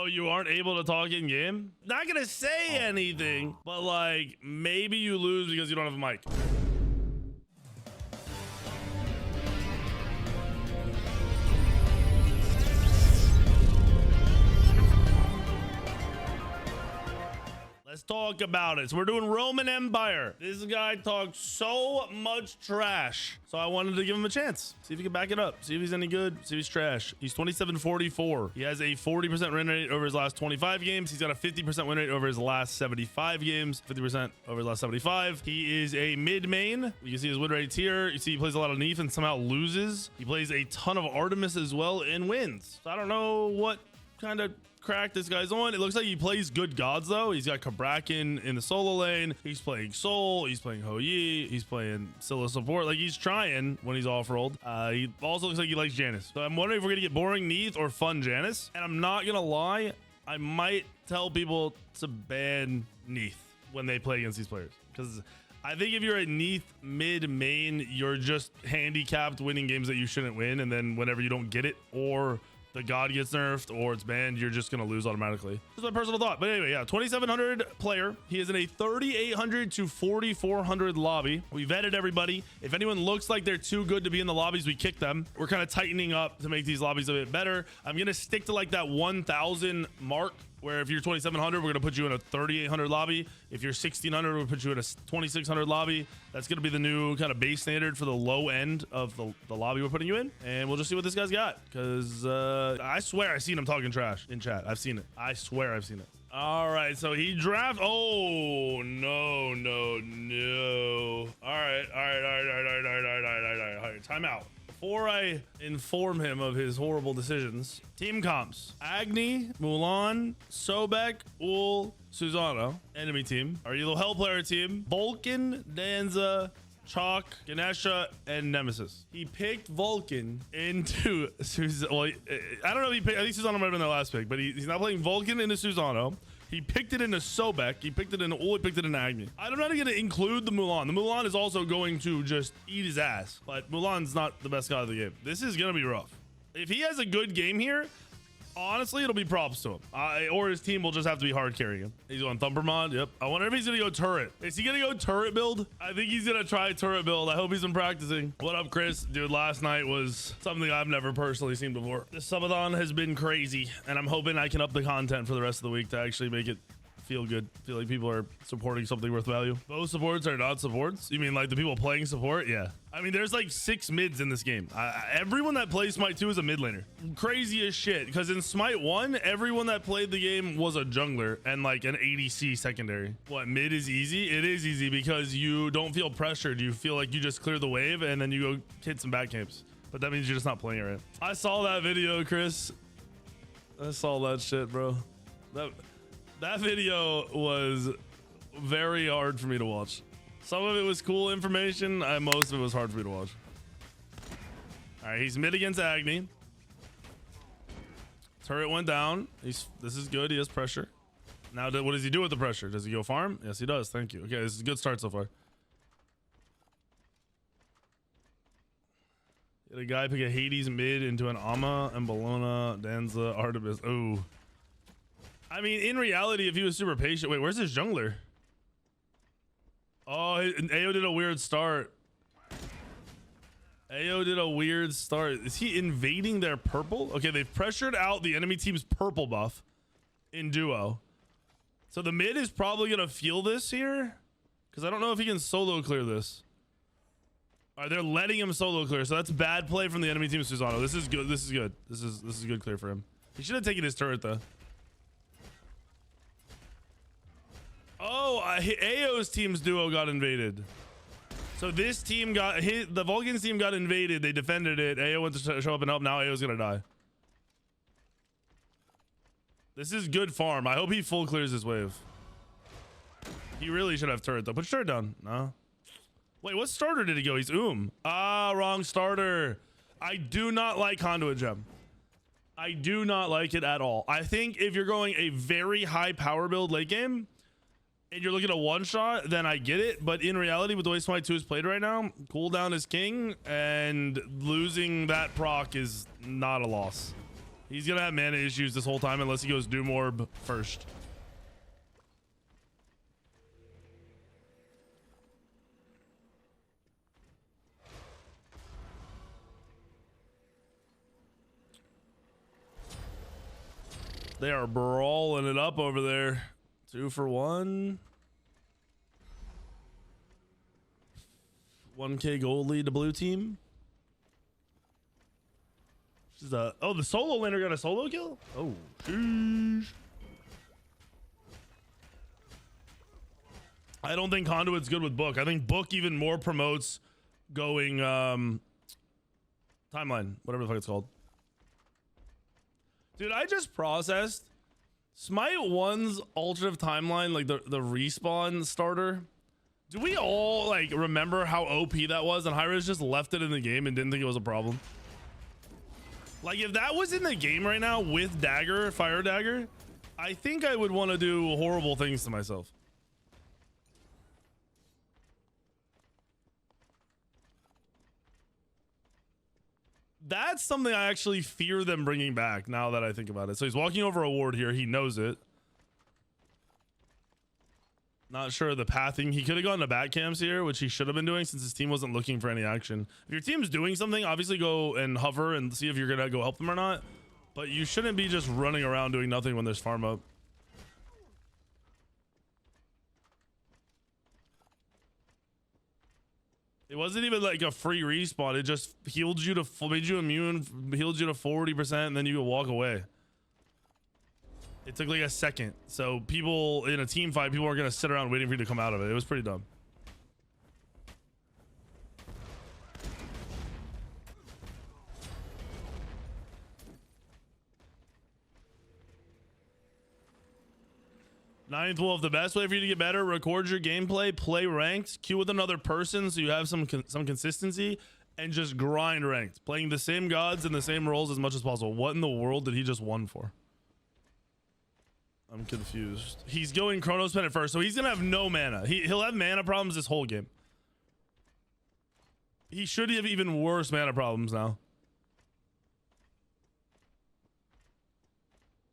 Oh, you aren't able to talk in game? Not gonna say anything, but like maybe you lose because you don't have a mic. Let's talk about it. So we're doing Roman Empire. This guy talks so much trash, so I wanted to give him a chance. See if he can back it up. See if he's any good. See if he's trash. He's 27-44. He has a 40% win rate over his last 25 games. He's got a 50% win rate over his last 75 games. 50% over his last 75. He is a mid main. You can see his win rates here. You see he plays a lot of Neath and somehow loses. He plays a ton of Artemis as well and wins. So I don't know what kind of crack this guy's on. It looks like he plays good gods though. He's got Kabrakan in the solo lane. He's playing Soul. He's playing Hou Yi. He's playing Scylla support. Like he's trying when he's off-rolled. He also looks like he likes Janice. So I'm wondering if we're gonna get boring Neath or fun Janice. And I'm not gonna lie, I might tell people to ban Neath when they play against these players, because I think if you're a Neath mid main, you're just handicapped winning games that you shouldn't win, and then whenever you don't get it or the god gets nerfed or it's banned, you're just gonna lose automatically. That's my personal thought. But anyway, yeah, 2700 player. He is in a 3800 to 4400 lobby. We vetted everybody. If anyone looks like they're too good to be in the lobbies, we kick them. We're kind of tightening up to make these lobbies a bit better. I'm gonna stick to like that 1000 mark, where if you're 2700, we're gonna put you in a 3800 lobby. If you're 1600, we'll put you in a 2600 lobby. That's gonna be the new kind of base standard for the low end of the lobby we're putting you in, and we'll just see what this guy's got, because I swear I've seen him talking trash in chat. I've seen it. I swear I've seen it. All right, so he draft. Oh no. All right. Time out. Before I inform him of his horrible decisions, team comps: Agni, Mulan, Sobek, Ul, Susano. Enemy team: our Elo Hell player team: Vulcan, Danza, Chalk, Ganesha, and Nemesis. He picked Vulcan into Susano. Well, I don't know if he picked, I think Susano might have been the last pick, but he's not playing Vulcan into Susano. He picked it into Sobek. He picked it into Ul. He picked it into Agni. I'm not going to include the Mulan. The Mulan is also going to just eat his ass, but Mulan's not the best god of the game. This is going to be rough. If he has a good game here, honestly, it'll be props to him. Or his team will just have to be hard carrying him. He's on Thumper mod. Yep. I wonder if he's going to go turret. Is he going to go turret build? I think he's going to try turret build. I hope he's been practicing. What up, Chris? Dude, last night was something I've never personally seen before. This subathon has been crazy, and I'm hoping I can up the content for the rest of the week to actually make it feel good. Feel like people are supporting something worth value. Both supports are not supports. You mean like the people playing support? Yeah. I mean, there's like 6 mids in this game. Everyone that plays Smite 2 is a mid laner. Crazy as shit. Because in Smite 1, everyone that played the game was a jungler and like an ADC secondary. What, mid is easy? It is easy because you don't feel pressured. You feel like you just clear the wave and then you go hit some back camps. But that means you're just not playing it right. I saw that video, Chris. I saw that shit, bro. That video was very hard for me to watch. Some of it was cool information. Most of it was hard for me to watch. All right, he's mid against Agni. Turret went down. This is good. He has pressure. Now, what does he do with the pressure? Does he go farm? Yes, he does. Thank you. Okay, this is a good start so far. Get a guy pick a Hades mid into an Amma and Bologna, Danza, Artemis. Oh. I mean, in reality, if he was super patient. Wait, where's his jungler? Oh, Ayo did a weird start. Ayo did a weird start. Is he invading their purple? Okay, they've pressured out the enemy team's purple buff in duo. So the mid is probably going to feel this here, because I don't know if he can solo clear this. All right, they're letting him solo clear, so that's bad play from the enemy team. Susano. This is good. This is good. This is good clear for him. He should have taken his turret though. Oh, Ayo's team's duo got invaded. So this team got hit. The Vulcan's team got invaded. They defended it. Ayo went to show up and help. Now Ayo's gonna die. This is good farm. I hope he full clears this wave. He really should have turret though. Put turret down. No. Wait, what starter did he go? He's Ah, wrong starter. I do not like Conduit Gem. I do not like it at all. I think if you're going a very high power build late game, and you're looking at a one shot, then I get it. But in reality, with the way Smite 2 is played right now, cooldown is king, and losing that proc is not a loss. He's gonna have mana issues this whole time unless he goes Doom Orb first. They are brawling it up over there. 2 for 1. 1K gold lead to blue team. This is oh, the solo laner got a solo kill? Oh, sheesh. I don't think Conduit's good with Book. I think Book even more promotes going timeline, whatever the fuck it's called. Dude, I just processed Smite 1's alternative timeline, like the respawn starter. Do we all like remember how OP that was? And Hyra's just left it in the game and didn't think it was a problem. Like if that was in the game right now with Dagger, Fire Dagger, I think I would want to do horrible things to myself. That's something I actually fear them bringing back now that I think about it. So he's walking over a ward here. He knows it. Not sure of the pathing. He could have gone to bat cams here, which he should have been doing since his team wasn't looking for any action. If your team's doing something, obviously go and hover and see if you're going to go help them or not. But you shouldn't be just running around doing nothing when there's farm up. It wasn't even like a free respawn. It just healed you to, made you immune, healed you to 40%, and then you could walk away. It took like a second. So people in a team fight, people are going to sit around waiting for you to come out of it. It was pretty dumb. Ninth Wolf, the best way for you to get better: record your gameplay, play ranked, queue with another person so you have some consistency, and just grind ranked, playing the same gods and the same roles as much as possible. What in the world did he just won for? I'm confused. He's going Chronos Pen at first, so he's gonna have no mana. He'll have mana problems this whole game. He should have even worse mana problems now.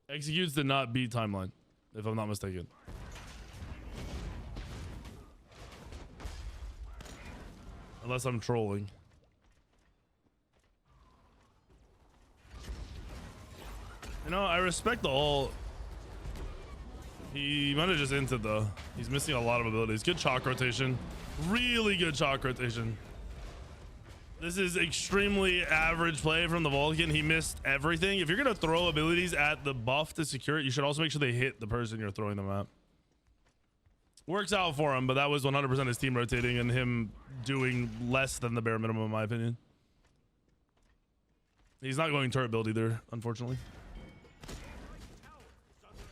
Executes did not beat timeline, if I'm not mistaken. Unless I'm trolling. You know, I respect the ult. He might have just entered though. He's missing a lot of abilities. Good chalk rotation. Really good chalk rotation. This is extremely average play from the Vulcan. He missed everything. If you're going to throw abilities at the buff to secure it, you should also make sure they hit the person you're throwing them at. Works out for him, but that was 100% his team rotating and him doing less than the bare minimum, in my opinion. He's not going turret build either, unfortunately.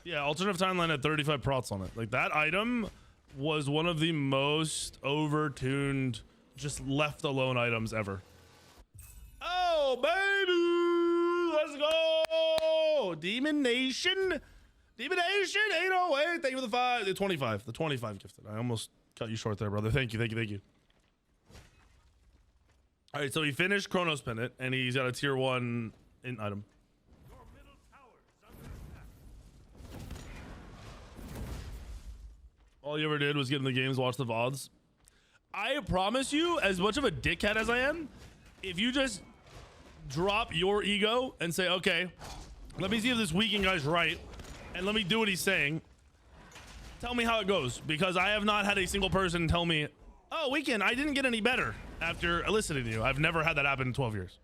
Yeah, alternative timeline had 35 prots on it. Like, that item was one of the most overtuned, just left alone items ever. Oh, baby! Let's go! Demon Nation! Demon Nation 808! Thank you for the 25. The 25 gifted. I almost cut you short there, brother. Thank you, thank you, thank you. All right, so he finished Chronos Pendant, and he's got a tier 1 in item. All you ever did was get in the games, watch the VODs. I promise you, as much of a dickhead as I am, if you just drop your ego and say, okay, let me see if this weekend guy's right, and let me do what he's saying, tell me how it goes. Because I have not had a single person tell me, oh, weekend, I didn't get any better after listening to you. I've never had that happen in 12 years.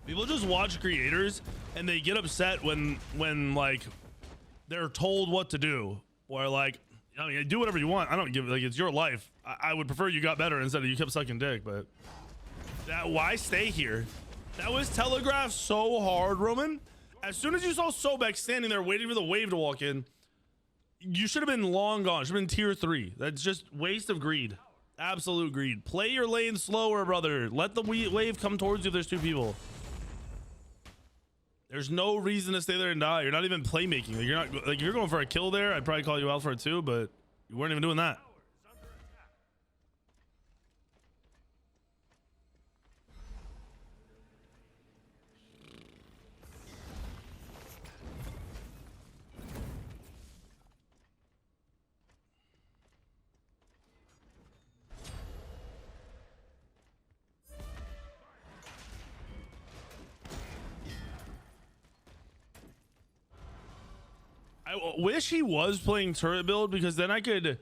People just watch creators and they get upset when like they're told what to do, or like, I mean, do whatever you want. I don't give, like, it's your life. I would prefer you got better instead of you kept sucking dick, but that, why stay here? That was telegraphed so hard, Roman. As soon as you saw Sobek standing there waiting for the wave to walk in, you should have been long gone. Should have been tier 3. That's just waste of greed. Absolute greed. Play your lane slower, brother. Let the wave come towards you if there's 2 people. There's no reason to stay there and die. You're not even playmaking. Like, you're not like if you're going for a kill there, I'd probably call you out for it too, but you weren't even doing that. I wish he was playing turret build because then I could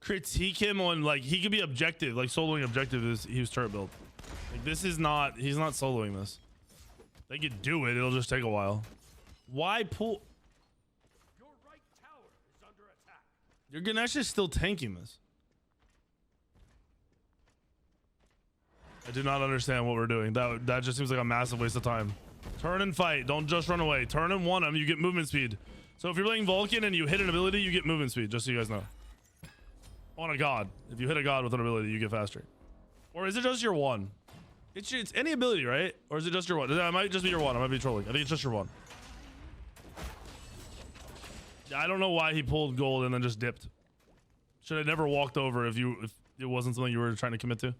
critique him on like he could be objective, like soloing objective is he was turret build. Like this is not, he's not soloing this. They could do it, it'll just take a while. Why pull? Your right tower is under attack. Your Ganesh is still tanking this. I do not understand what we're doing. That just seems like a massive waste of time. Turn and fight. Don't just run away. Turn and one them. You get movement speed. So if you're playing Vulcan and you hit an ability, you get movement speed. Just so you guys know. On a god. If you hit a god with an ability, you get faster. Or is it just your one? It's any ability, right? Or is it just your one? It might just be your one. I might be trolling. I think it's just your one. I don't know why he pulled gold and then just dipped. Should have never walked over if it wasn't something you were trying to commit to.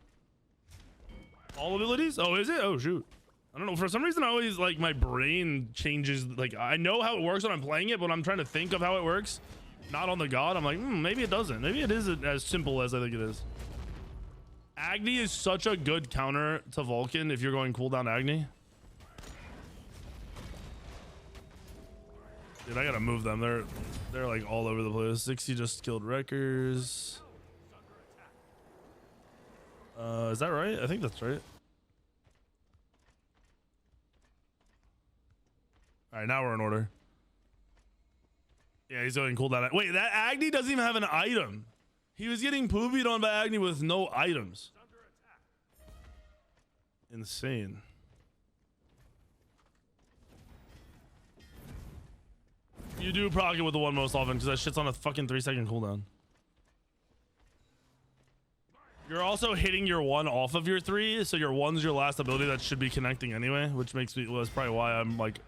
All abilities? Oh, is it? Oh, shoot. I don't know. For some reason, I always like my brain changes. Like I know how it works when I'm playing it, but when I'm trying to think of how it works, not on the god, I'm like, maybe it doesn't. Maybe it isn't as simple as I think it is. Agni is such a good counter to Vulcan if you're going cooldown Agni. Dude, I gotta move them. They're like all over the place. 60 just killed Wreckers. Is that right? I think that's right. All right, now we're in order. Yeah, he's going cooldown. Wait, that Agni doesn't even have an item. He was getting poovied on by Agni with no items. Insane. You do proc it with the one most often because that shit's on a fucking 3-second cooldown. You're also hitting your one off of your 3, so your 1's your last ability that should be connecting anyway, which makes me, well, that's probably why I'm like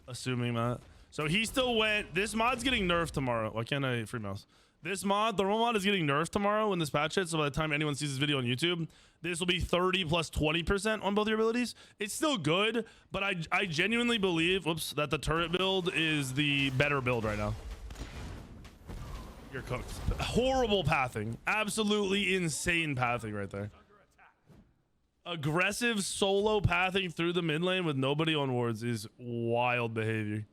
assuming that. So he still went, this mod's getting nerfed tomorrow. Why can't I free mouse? This mod, the roll mod is getting nerfed tomorrow when this patch hits, so by the time anyone sees this video on YouTube, this will be 30 plus 20% on both your abilities. It's still good, but I genuinely believe, whoops, that the turret build is the better build right now. You're cooked. Horrible pathing. Absolutely insane pathing right there. Aggressive solo pathing through the mid lane with nobody on wards is wild behavior.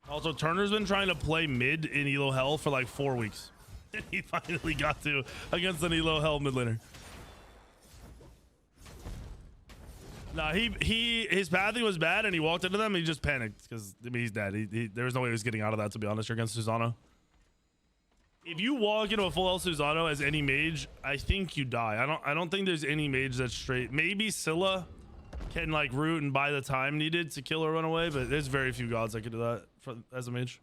Also, Turner's been trying to play mid in Elo Hell for like 4 weeks. And he finally got to against an Elo Hell mid laner. Nah, his pathing was bad and he walked into them and he just panicked because I mean, he's dead. There was no way he was getting out of that, to be honest. You're against Susano. If you walk into a full health Susano as any mage, I think you die. I don't think there's any mage that's straight. Maybe Scylla can like root and buy the time needed to kill or run away, but there's very few gods that could do that as a mage.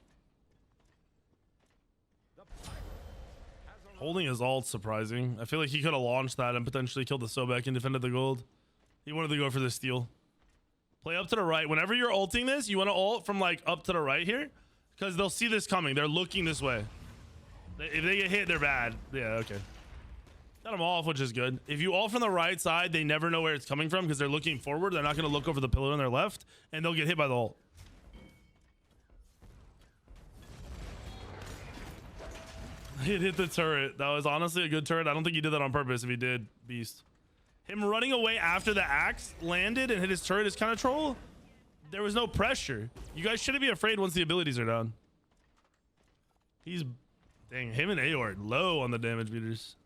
Holding his ult surprising. I feel like he could have launched that and potentially killed the Sobek and defended the gold. He wanted to go for the steal. Play up to the right. Whenever you're ulting this, you want to ult from like up to the right here because they'll see this coming. They're looking this way. If they get hit, they're bad. Yeah, okay. Got them off, which is good. If you ult from the right side, they never know where it's coming from because they're looking forward. They're not going to look over the pillar on their left, and they'll get hit by the ult. It hit the turret. That was honestly a good turret. I don't think he did that on purpose. If he did, beast. Him running away after the axe landed and hit his turret is kind of troll. There was no pressure. You guys shouldn't be afraid once the abilities are down. He's... Dang, him and Aor low on the damage meters.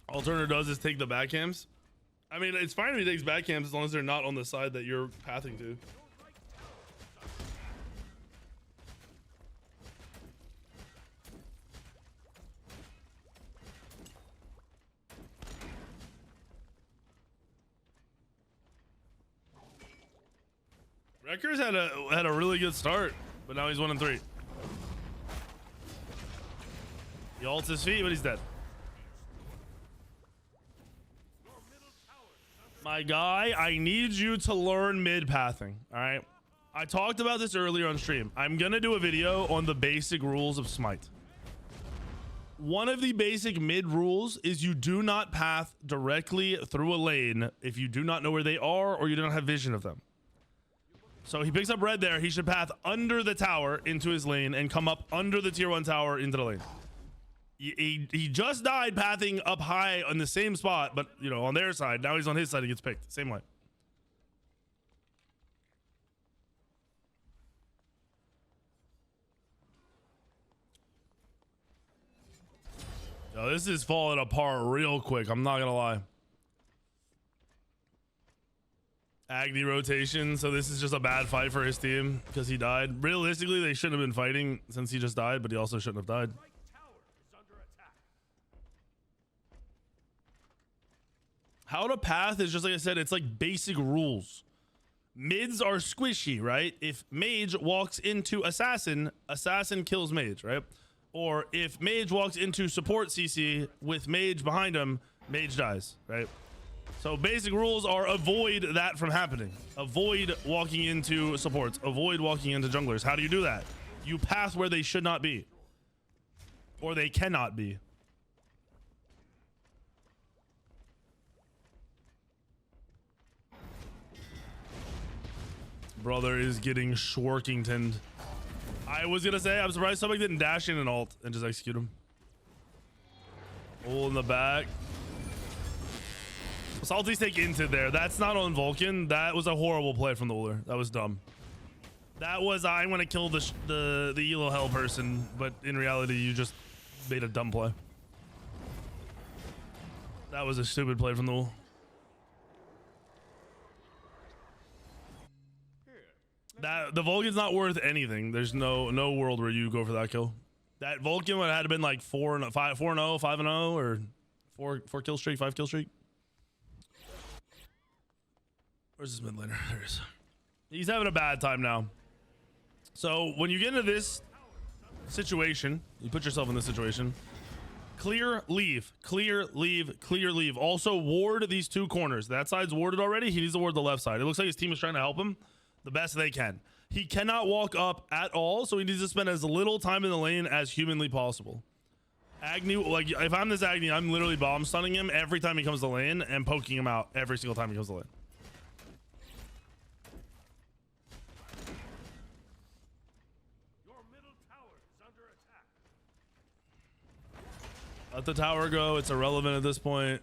All Turner does is take the backcams. I mean, it's fine if he takes backcams as long as they're not on the side that you're pathing to. Wrecker's had a really good start, but now he's 1-3. He ults his feet, but he's dead. My guy, I need you to learn mid pathing. All right. I talked about this earlier on stream. I'm gonna do a video on the basic rules of Smite. One of the basic mid rules is you do not path directly through a lane if you do not know where they are or you don't have vision of them. So he picks up red there. He should path under the tower into his lane and come up under the tier 1 tower into the lane. He just died pathing up high on the same spot, but you know, on their side. Now he's on his side. He gets picked. Same way. Yo, this is falling apart real quick. I'm not gonna lie. Agni rotation. So this is just a bad fight for his team because he died. Realistically, they shouldn't have been fighting since he just died, but he also shouldn't have died. How to path is just like I said, it's like basic rules. Mids are squishy, right? If mage walks into assassin, assassin kills mage, right? Or if mage walks into support CC with mage behind him, mage dies, right? So basic rules are avoid that from happening. Avoid walking into supports. Avoid walking into junglers. How do you do that? You path where they should not be. Or they cannot be. Brother is getting Schwarkingtoned. I was gonna say, I'm surprised somebody didn't dash in an ult and just execute him. Ult in the back. Salty's take into there. That's not on Vulcan. That was a horrible play from the Uller. That was dumb. That was, I'm gonna kill the Elo Hell person, but in reality, you just made a dumb play. That was a stupid play from the Ull. That the Vulcan's not worth anything. There's no world where you go for that kill. That Vulcan would have had to been like 4-0, 5-0, or 4 kill streak, 5 kill streak. Where's this mid laner? There he is. He's having a bad time now. So when you get into this situation, you put yourself in this situation. Clear, leave, clear, leave, clear, leave. Also ward these 2 corners. That side's warded already. He needs to ward the left side. It looks like his team is trying to help him the best they can. He cannot walk up at all, so he needs to spend as little time in the lane as humanly possible. Agni, like if I'm this Agni, I'm literally bomb stunning him every time he comes to lane and poking him out every single time he comes to lane. Your middle tower is under attack. Let the tower go. It's irrelevant at this point.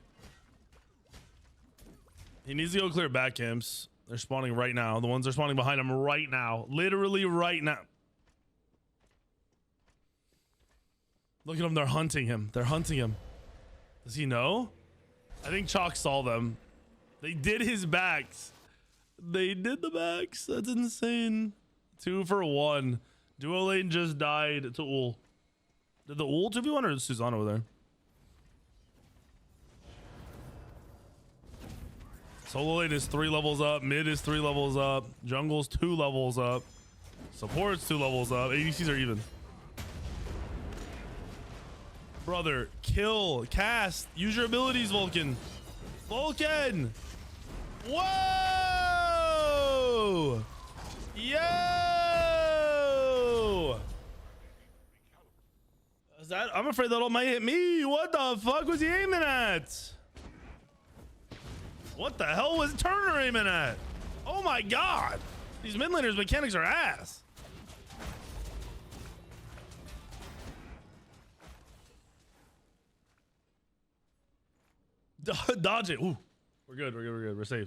He needs to go clear back camps. They're spawning right now. The ones that are spawning behind him right now. Literally right now. Look at them. They're hunting him. They're hunting him. Does he know? I think Chalk saw them. They did his backs. They did the backs. That's insane. 2 for 1. Duo lane just died to Ul. Did the Ul 2v1 or is Suzanne over there? Solo lane is 3 levels up. Mid is 3 levels up. Jungle's 2 levels up. Support's 2 levels up. ADCs are even. Brother, kill, cast, use your abilities, Vulcan. Vulcan! Whoa! Yo! Is that? I'm afraid that all might hit me. What the fuck was he aiming at? What the hell was Turner aiming at? Oh my god. These mid laners mechanics are ass. Dodge it. Ooh. We're good. We're good. We're good. We're safe.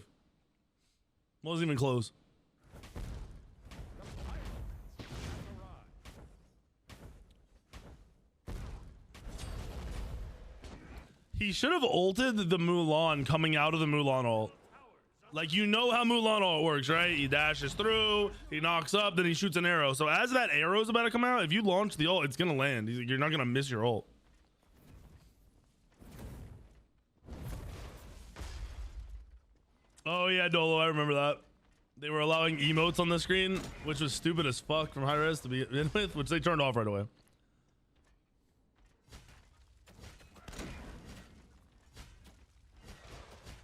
Wasn't even close. He should have ulted the Mulan coming out of the Mulan ult. Like, you know how Mulan ult works, right? He dashes through, he knocks up, then he shoots an arrow. So as that arrow's about to come out, if you launch the ult, it's gonna land. You're not gonna miss your ult. Oh yeah, Dolo, I remember that. They were allowing emotes on the screen, which was stupid as fuck from high res to begin with, which they turned off right away.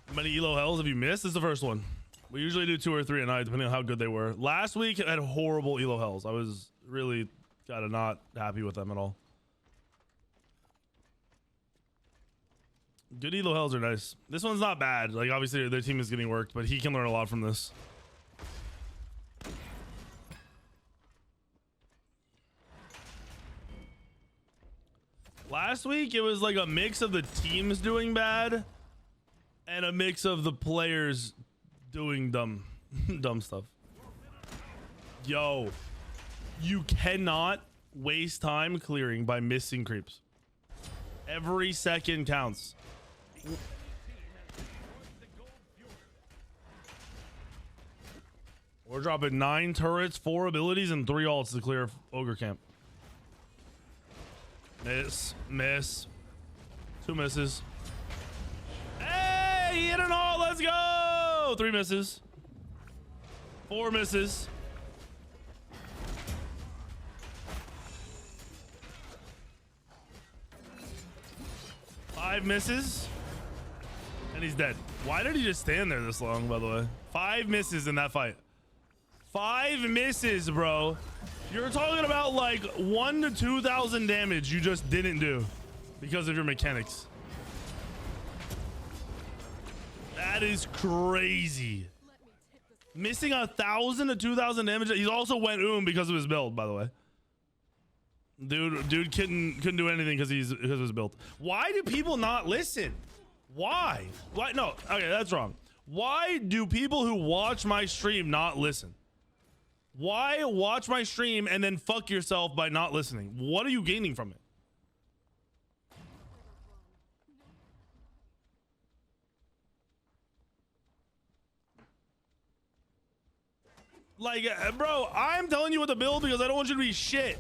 How many Elo Hells have you missed? This is the first one. We usually do 2 or 3 a night, depending on how good they were. Last week, I had horrible Elo Hells. I was really kind of not happy with them at all. Good Elo Hells are nice. This one's not bad. Like, obviously, their team is getting worked, but he can learn a lot from this. Last week, it was like a mix of the teams doing bad and a mix of the players doing dumb stuff. Yo, you cannot waste time clearing by missing creeps. Every second counts. We're dropping 9 turrets, 4 abilities, and 3 ults to clear Ogre Camp. Miss. 2 misses. Hey, he hit an ult. Let's go. 3 misses. 4 misses. 5 misses. And he's dead. Why did he just stand there this long, by the way? 5 misses in that fight. 5 misses, bro. You're talking about like 1 to 2,000 damage you just didn't do because of your mechanics. That is crazy. Missing 1,000 to 2,000 damage. He also went because of his build, by the way. Dude couldn't do anything because of his build. Why do people not listen? Why? No, okay, that's wrong. Why do people who watch my stream not listen? Why watch my stream and then fuck yourself by not listening? What are you gaining from it? Like, bro, I'm telling you what to build because I don't want you to be shit.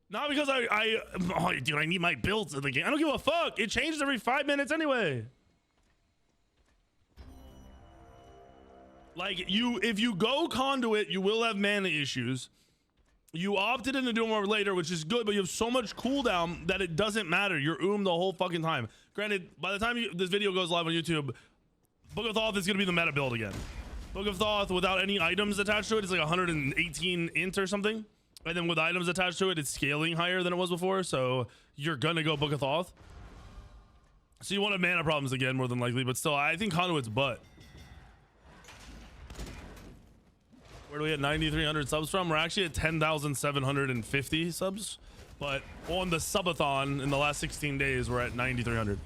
Not because oh, dude, I need my builds in the game. I don't give a fuck. It changes every 5 minutes anyway. Like, if you go conduit, you will have mana issues. You opted into doing more later, which is good, but you have so much cooldown that it doesn't matter. You're the whole fucking time. Granted, by the time this video goes live on YouTube, Book of Thoth is going to be the meta build again. Book of Thoth without any items attached to it is like 118 int or something. And then with items attached to it, it's scaling higher than it was before. So you're going to go Book of Thoth. So you won't have mana problems again, more than likely. But still, I think Conduit's butt. Where do we get 9,300 subs from? We're actually at 10,750 subs. But on the subathon in the last 16 days, we're at 9,300.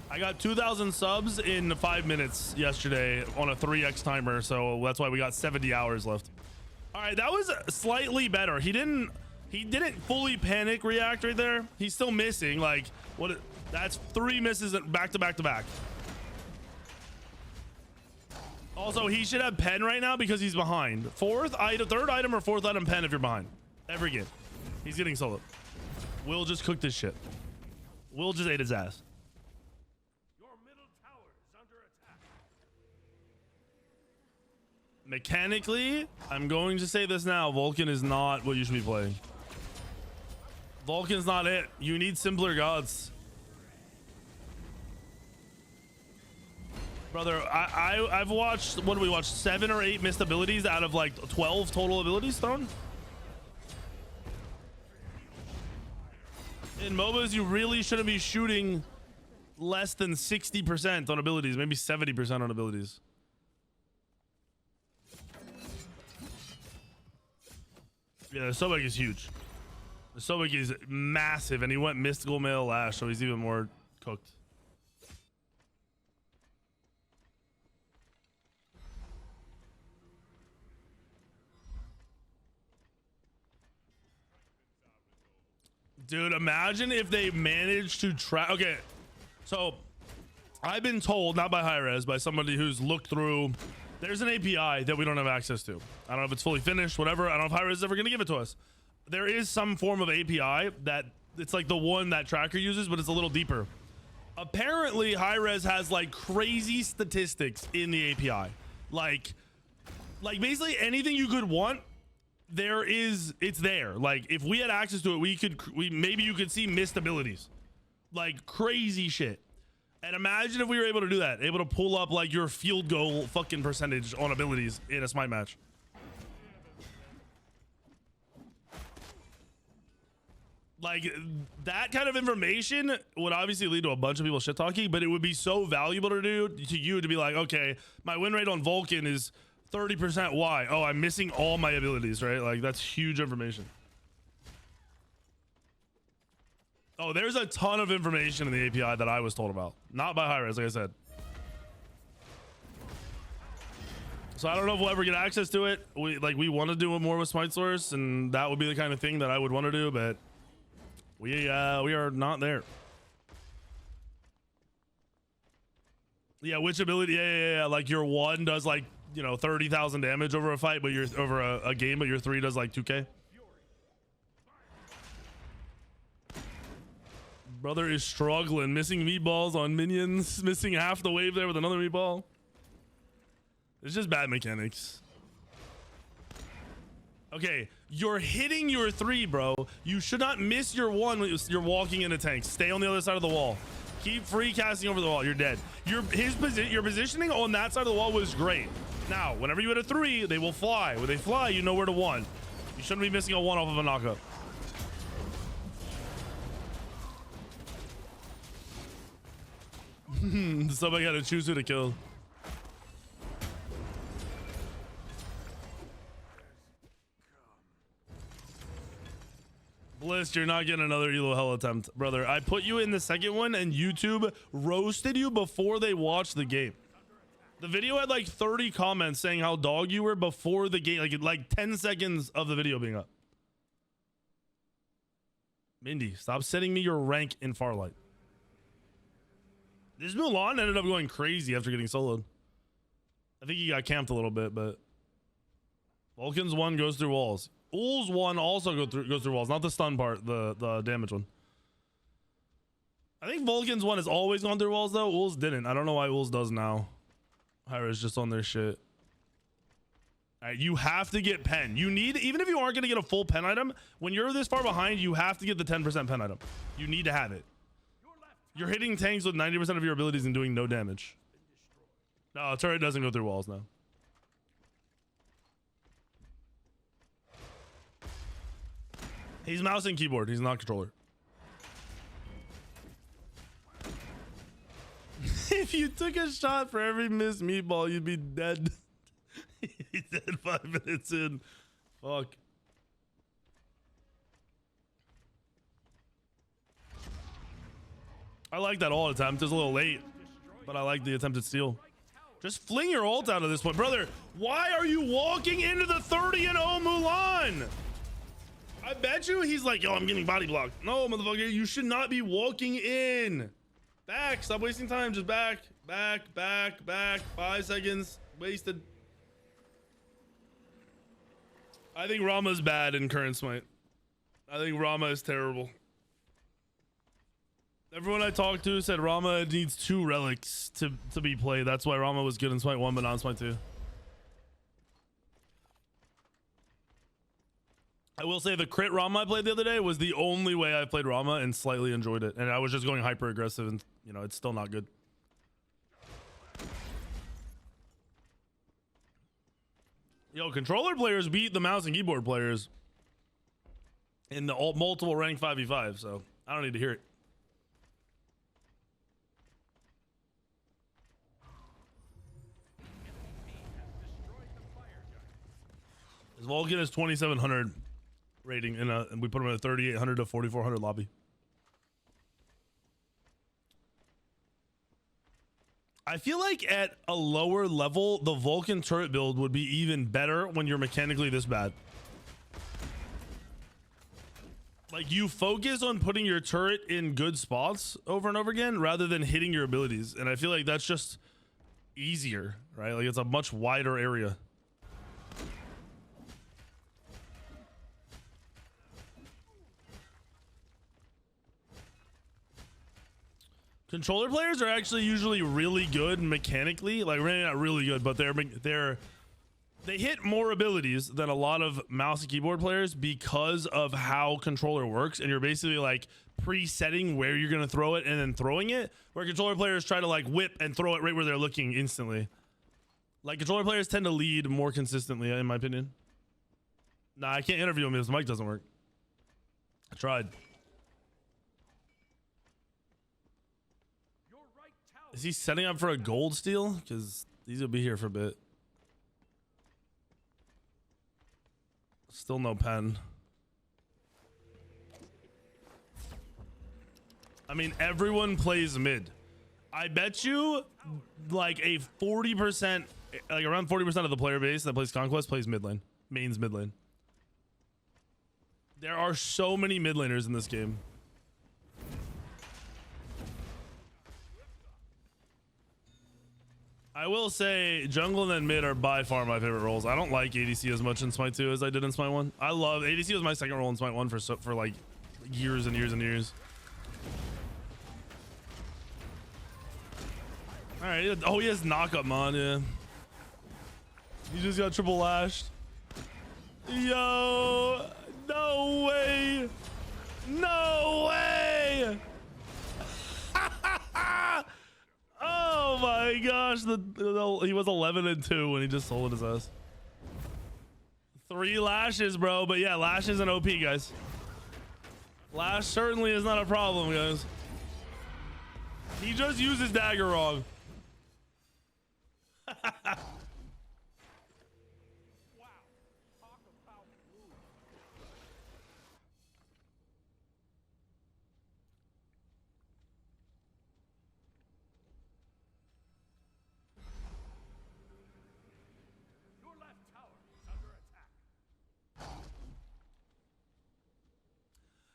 I got 2,000 subs in 5 minutes yesterday on a 3x timer. So that's why we got 70 hours left. All right, that was slightly better. He didn't fully panic react right there. He's still missing. Like, what? That's 3 misses back to back to back. Also, he should have pen right now because he's behind. Third item or 4th item pen if you're behind. Every game. He's getting solo. Will just cooked his shit. Will just ate his ass. Your middle tower is under attack. Mechanically, I'm going to say this now. Vulcan is not what you should be playing. Vulcan's not it. You need simpler gods. Brother, I've watched, what do we watch? 7 or 8 missed abilities out of like 12 total abilities thrown. In MOBAs, you really shouldn't be shooting less than 60% on abilities, maybe 70% on abilities. Yeah, the Sobek is huge. The Sobek is massive, and he went Mystical Male Lash, so he's even more cooked. Dude, imagine if they managed to track. Okay, so I've been told, not by Hi-Rez, by somebody who's looked through. There's an API that we don't have access to. I don't know if it's fully finished, whatever. I don't know if Hi-Rez is ever going to give it to us. There is some form of API that it's like the one that Tracker uses, but it's a little deeper. Apparently, Hi-Rez has like crazy statistics in the API. Like Like basically anything you could want, it's there. Like if we had access to it, maybe you could see missed abilities, like crazy shit. And imagine if we were able to do that, able to pull up like your field goal fucking percentage on abilities in a Smite match. Like that kind of information would obviously lead to a bunch of people shit talking, but it would be so valuable to you to be like, okay, my win rate on Vulcan is 30%. Why? Oh, I'm missing all my abilities, right? Like that's huge information. Oh, there's a ton of information in the API that I was told about, not by Hi-Rez, like I said. So I don't know if we'll ever get access to it. We want to do it more with Smite Source, and that would be the kind of thing that I would want to do, but we are not there. Yeah, which ability? Yeah. Like your 1 does like 30,000 damage over a fight, but you're over a game, but your 3 does like 2K. Brother is struggling, missing meatballs on minions, missing half the wave there with another meatball. It's just bad mechanics. Okay, you're hitting your 3, bro. You should not miss your 1 when you're walking into tanks. Stay on the other side of the wall. Keep free casting over the wall. You're dead. Your positioning on that side of the wall was great. Now, whenever you hit a 3, they will fly. When they fly, you know where to 1. You shouldn't be missing a 1 off of a knockup. Somebody got to choose who to kill. Bliss, you're not getting another Elo Hell attempt, brother. I put you in the second one and YouTube roasted you before they watched the game. The video had like 30 comments saying how dog you were before the game, like 10 seconds of the video being up. Mindy, stop sending me your rank in Farlight. This Mulan ended up going crazy after getting soloed. I think he got camped a little bit, but Vulcan's 1 goes through walls. Ul's 1 also goes through walls, not the stun part, the damage one. I think Vulcan's 1 has always gone through walls though. Ul's didn't. I don't know why Ul's does now. Hyra's just on their shit. All right, you have to get pen. You need, even if you aren't going to get a full pen item, when you're this far behind, you have to get the 10% pen item. You need to have it. You're hitting tanks with 90% of your abilities and doing no damage. No, turret doesn't go through walls now. He's mouse and keyboard. He's not controller. If you took a shot for every missed meatball, you'd be dead. He's dead 5 minutes in. Fuck. I like that ult attempt. It's a little late, but I like the attempted steal. Just fling your ult out of this one, brother. Why are you walking into the 30-0 Mulan? I bet you he's like, yo, I'm getting body blocked. No, motherfucker, you should not be walking in. Back, stop wasting time. Just back. 5 seconds wasted. I think Rama's bad in current Smite. I think Rama is terrible. Everyone I talked to said Rama needs 2 relics to be played. That's why Rama was good in Smite 1, but not in Smite 2. I will say the crit Rama I played the other day was the only way I played Rama and slightly enjoyed it. And I was just going hyper aggressive and, it's still not good. Yo, controller players beat the mouse and keyboard players in the multiple rank 5v5, so I don't need to hear it. His Vulcan is 2700 rating, and we put him in a 3800 to 4400 lobby. I feel like at a lower level, the Vulcan turret build would be even better when you're mechanically this bad. Like, you focus on putting your turret in good spots over and over again rather than hitting your abilities. And I feel like that's just easier, right? Like, it's a much wider area. Controller players are actually usually really good mechanically. Like, really not really good, but they're they hit more abilities than a lot of mouse and keyboard players because of how controller works, and you're basically like presetting where you're gonna throw it and then throwing it, where controller players try to like whip and throw it right where they're looking instantly. Like controller players tend to lead more consistently, in my opinion. Nah, I can't interview him because the mic doesn't work. I tried. Your right tower. Is he setting up for a gold steal? Because he's gonna be here for a bit. Still no pen. I mean, everyone plays mid. I bet you like a 40%, like around 40% of the player base that plays Conquest plays mid lane. Mains mid lane. There are so many mid laners in this game. I will say jungle and then mid are by far my favorite roles. I don't like ADC as much in Smite 2 as I did in Smite 1. I love ADC was my second role in Smite 1 for like years and years and years. All right. Oh, he has knockup mon. Yeah. He just got triple lashed. Yo, no way. No way. Oh my gosh, he was 11-2 when he just sold his ass. 3 lashes, bro. But yeah, lashes and OP, guys. Lash certainly is not a problem, guys. He just uses dagger wrong. Wow. Talk about rude. Your left tower is under attack.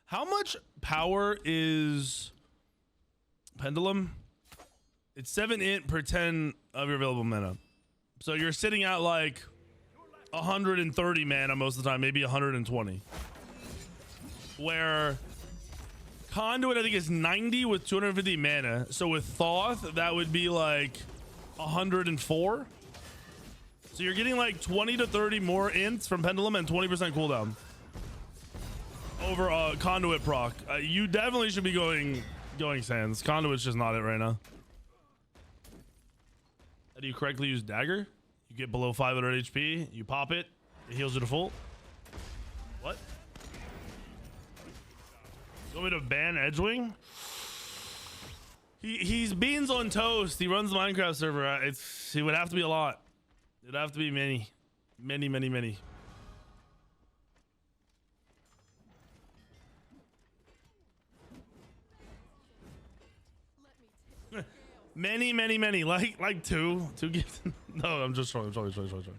How much power is Pendulum? It's 7 int per 10 of your available mana. So you're sitting at like 130 mana most of the time, maybe 120. Where Conduit, I think, is 90 with 250 mana. So with Thoth, that would be like 104. So you're getting like 20 to 30 more ints from Pendulum and 20% cooldown over Conduit proc. You definitely should be going Sands. Conduit's just not it right now. How do you correctly use dagger? You get below 500 HP, you pop it, it heals you to full. What? You want me to ban Edgewing? He's beans on toast. He runs the Minecraft server. It would have to be a lot. It'd have to be many. Many. Many. Like two gifts. No, I'm just trolling. Your left tower has been destroyed.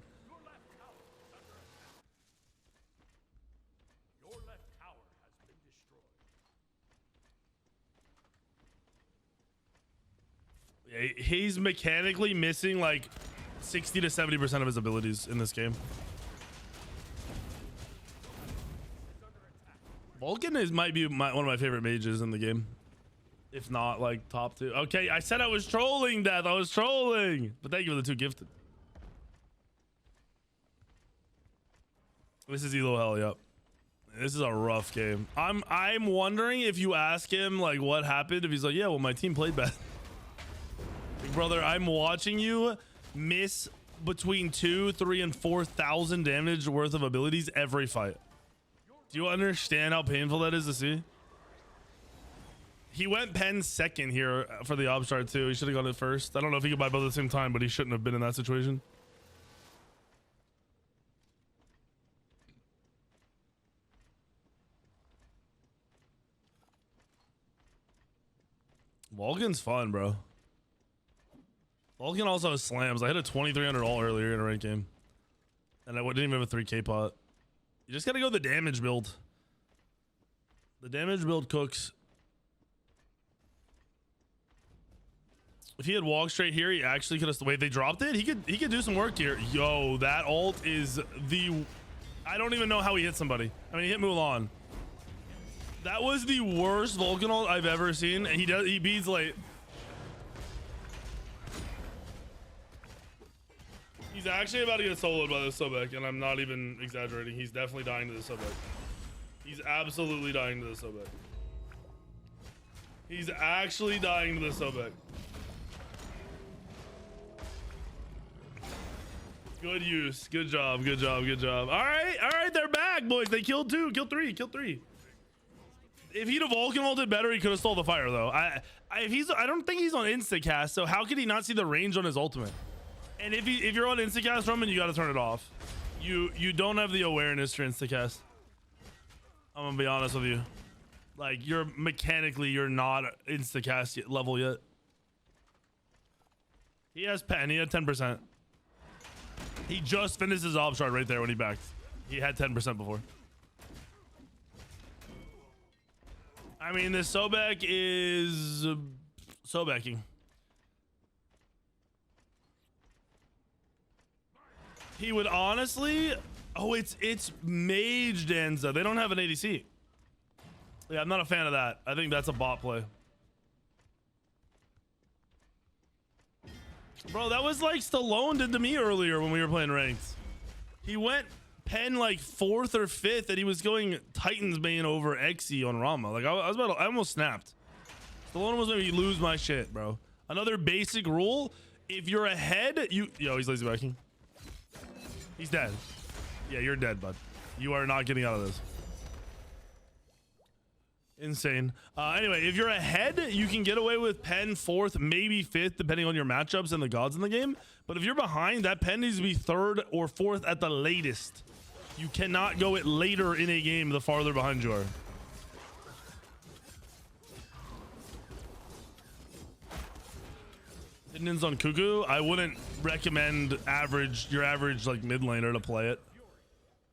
Yeah, he's mechanically missing like 60 to 70% of his abilities in this game. Vulcan might be one of my favorite mages in the game. If not, like, top 2. Okay, I said I was trolling, Death. I was trolling. But thank you for the 2 gifted. This is Elo Hell, yep. This is a rough game. I'm wondering if you ask him, like, what happened. If he's like, yeah, well, my team played bad. Like, brother, I'm watching you miss between 2, 3, and 4,000 damage worth of abilities every fight. Do you understand how painful that is to see? He went pen second here for the Ob Shard too. He should have gone it first. I don't know if he could buy both at the same time, but he shouldn't have been in that situation. Vulcan's fun, bro. Vulcan also has slams. I hit a 2300 all earlier in a ranked game. And I didn't even have a 3k pot. You just gotta go the damage build. The damage build cooks. If he had walked straight here, he actually could have. Wait, they dropped it. He could do some work here. Yo, that ult is the. I don't even know how he hit somebody. I mean, he hit Mulan. That was the worst Vulcan ult I've ever seen. And he beats late. He's actually about to get soloed by the Sobek, and I'm not even exaggerating. He's definitely dying to the Sobek. He's absolutely dying to the Sobek. He's actually dying to the Sobek. Good use. Good job. Good job. Good job. All right. All right. They're back, boys. They killed 2. Killed 3. Killed 3. If he'd have Vulcan ulted better, he could have stole the fire, though. I don't think he's on instacast, so how could he not see the range on his ultimate? And if you're on instacast, Roman, you got to turn it off. You don't have the awareness for instacast. I'm gonna be honest with you. Like, you're not instacast level yet. He has pen. He had 10%. He just finished his ob shard right there when he backed. He had 10% before. I mean, this Sobek is Sobeking. He would honestly... Oh, it's Mage Danza. They don't have an ADC. Yeah, I'm not a fan of that. I think that's a bot play. Bro, that was like Stallone did to me earlier when we were playing ranked. He went pen like 4th or 5th, and he was going Titan's Bane over Xe on Rama. Like, I almost snapped. Stallone was gonna lose my shit, bro. Another basic rule: if you're ahead, yo, he's lazy backing. He's dead. Yeah, you're dead, bud. You are not getting out of this. Insane. Anyway, if you're ahead, you can get away with pen 4th, maybe 5th, depending on your matchups and the gods in the game. But if you're behind, that pen needs to be 3rd or 4th at the latest. You cannot go it later in a game the farther behind you are. Opinions on Cuckoo? I wouldn't recommend your average like mid laner to play it.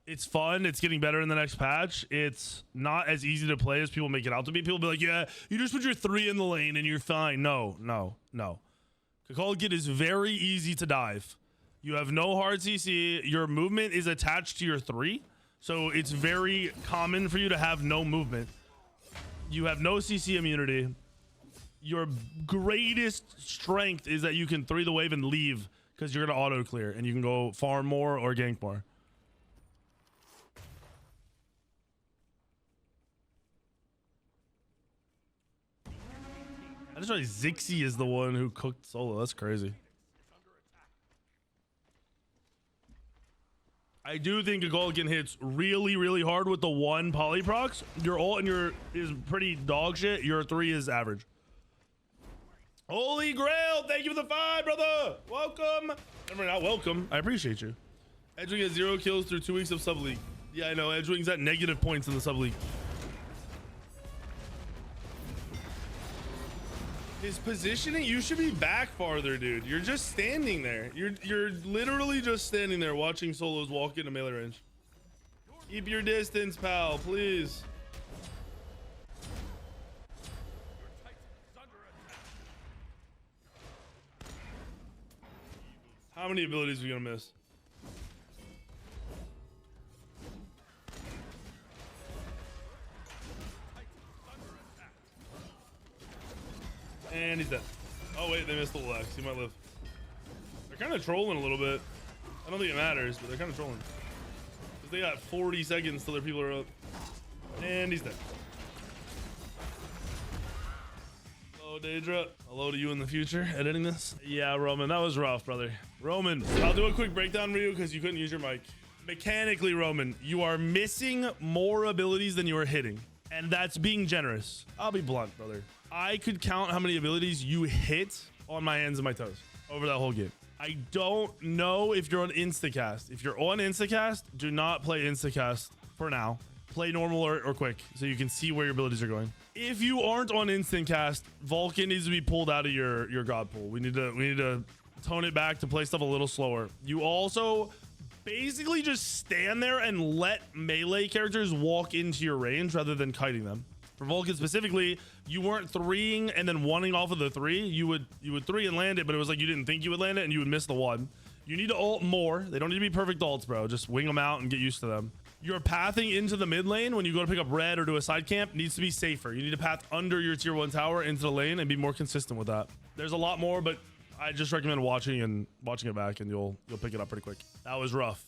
It's fun. It's getting better in the next patch. It's not as easy to play as people make it out to be. People be like, yeah, you just put your 3 in the lane and you're fine. No. Kakalgit is very easy to dive. You have no hard CC. Your movement is attached to your 3. So it's very common for you to have no movement. You have no CC immunity. Your greatest strength is that you can 3 the wave and leave because you're going to auto clear and you can go farm more or gank more. I just realized Zixi is the one who cooked solo. That's crazy. I do think Gagolkin hits really, really hard with the 1 polyprox. Your ult and your is pretty dog shit. Your 3 is average. Holy Grail, thank you for the 5, brother. Welcome. Never not welcome. I appreciate you. Edgewing has 0 kills through 2 weeks of sub league. Yeah, I know. Edgewing's at negative points in the sub league. His positioning, you should be back farther, dude. You're just standing there. You're literally just standing there watching solos walk into melee range. Keep your distance, pal, please. How many abilities are we gonna miss? And he's dead. Oh wait, they missed the Lex. He might live. They're kind of trolling a little bit. I don't think it matters, but they're kind of trolling. Because they got 40 seconds till their people are up. And he's dead. Hello, Daedra. Hello to you in the future, editing this. Yeah, Roman, that was rough, brother. Roman, I'll do a quick breakdown for you because you couldn't use your mic. Mechanically, Roman, you are missing more abilities than you are hitting. And that's being generous. I'll be blunt, brother. I could count how many abilities you hit on my hands and my toes over that whole game. I don't know if you're on Instacast. If you're on Instacast, do not play Instacast for now. Play normal or quick so you can see where your abilities are going. If you aren't on Instacast, Vulcan needs to be pulled out of your god pool. We need to tone it back to play stuff a little slower. You also basically just stand there and let melee characters walk into your range rather than kiting them. For Vulcan specifically, you weren't 3ing and then 1ing off of the 3. You would 3 and land it, but it was like you didn't think you would land it and you would miss the 1. You need to ult more. They don't need to be perfect ults, bro. Just wing them out and get used to them. Your pathing into the mid lane when you go to pick up red or do a side camp needs to be safer. You need to path under your tier 1 tower into the lane and be more consistent with that. There's a lot more, but I just recommend watching it back, and you'll pick it up pretty quick. That was rough.